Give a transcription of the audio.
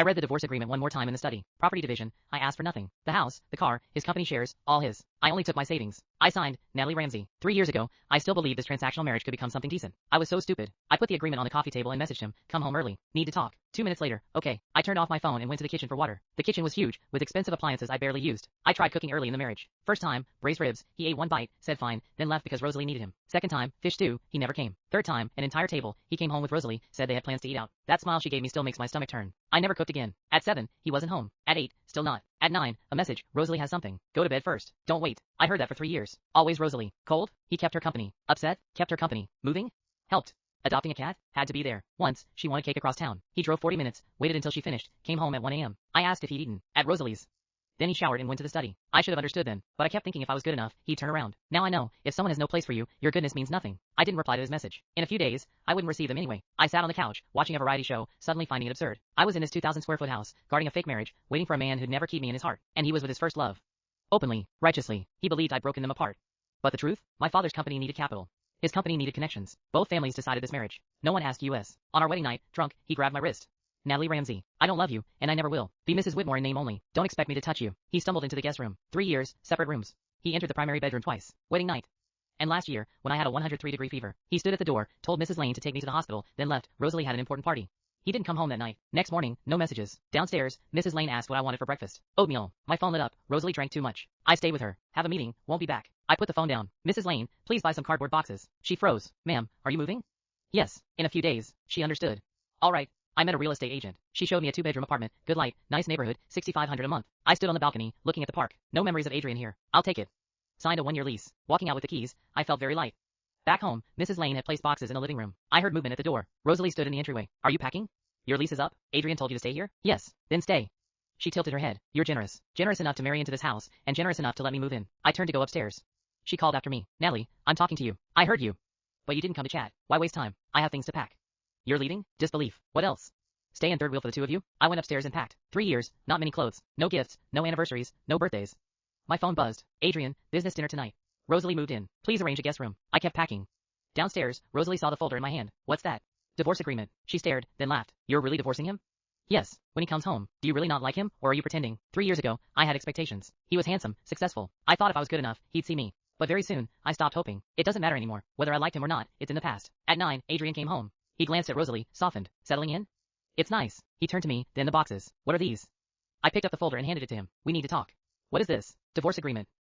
I read the divorce agreement one more time in the study. Property division, I asked for nothing. The house, the car, his company shares, all his. I only took my savings. I signed, Natalie Ramsey. 3 years ago, I still believed this transactional marriage could become something decent. I was so stupid. I put the agreement on the coffee table and messaged him, come home early. Need to talk. 2 minutes later, okay. I turned off my phone and went to the kitchen for water. The kitchen was huge, with expensive appliances I barely used. I tried cooking early in the marriage. First time, braised ribs, he ate one bite, said fine, then left because Rosalie needed him. Second time, fish stew, he never came. Third time, an entire table, he came home with Rosalie, said they had plans to eat out. That smile she gave me still makes my stomach turn. I never cooked again. At 7, he wasn't home. At 8, still not. At 9, a message, Rosalie has something. Go to bed first. Don't wait. I heard that for 3 years. Always Rosalie. Cold? He kept her company. Upset? Kept her company. Moving? Helped. Adopting a cat? Had to be there. Once, she wanted cake across town. He drove 40 minutes, waited until she finished, came home at 1 a.m. I asked if he'd eaten. At Rosalie's. Then he showered and went to the study. I should have understood then, but I kept thinking if I was good enough, he'd turn around. Now I know, if someone has no place for you, your goodness means nothing. I didn't reply to his message. In a few days, I wouldn't receive them anyway. I sat on the couch, watching a variety show, suddenly finding it absurd. I was in his 2,000 square foot house, guarding a fake marriage, waiting for a man who'd never keep me in his heart. And he was with his first love. Openly, righteously, he believed I'd broken them apart. But the truth? My father's company needed capital. His company needed connections. Both families decided this marriage. No one asked US. On our wedding night, drunk, he grabbed my wrist. Natalie Ramsey. I don't love you, and I never will. Be Mrs. Whitmore in name only. Don't expect me to touch you. He stumbled into the guest room. 3 years, separate rooms. He entered the primary bedroom twice. Wedding night. And last year, when I had a 103-degree fever, he stood at the door, told Mrs. Lane to take me to the hospital, then left. Rosalie had an important party. He didn't come home that night. Next morning, no messages. Downstairs, Mrs. Lane asked what I wanted for breakfast. Oatmeal. My phone lit up. Rosalie drank too much. I stayed with her. Have a meeting. Won't be back. I put the phone down. Mrs. Lane, please buy some cardboard boxes. She froze. Ma'am, are you moving? Yes. In a few days. She understood. All right. I met a real estate agent. She showed me a 2-bedroom apartment, good light, nice neighborhood, $6,500 a month. I stood on the balcony, looking at the park. No memories of Adrian here. I'll take it. Signed a 1-year lease. Walking out with the keys, I felt very light. Back home, Mrs. Lane had placed boxes in the living room. I heard movement at the door. Rosalie stood in the entryway. Are you packing? Your lease is up? Adrian told you to stay here? Yes. Then stay. She tilted her head. You're generous. Generous enough to marry into this house, and generous enough to let me move in. I turned to go upstairs. She called after me. Natalie, I'm talking to you. I heard you. But you didn't come to chat. Why waste time? I have things to pack. You're leaving? Disbelief. What else? Stay in third wheel for the two of you? I went upstairs and packed. 3 years, not many clothes, no gifts, no anniversaries, no birthdays. My phone buzzed. Adrian, business dinner tonight. Rosalie moved in. Please arrange a guest room. I kept packing. Downstairs, Rosalie saw the folder in my hand. What's that? Divorce agreement. She stared, then laughed. You're really divorcing him? Yes. When he comes home, do you really not like him, or are you pretending? 3 years ago, I had expectations. He was handsome, successful. I thought if I was good enough, he'd see me. But very soon, I stopped hoping. It doesn't matter anymore. Whether I liked him or not, it's in the past. At 9, Adrian came home. He glanced at Rosalie, softened. Settling in? It's nice. He turned to me, then the boxes. What are these? I picked up the folder and handed it to him. We need to talk. What is this? Divorce agreement.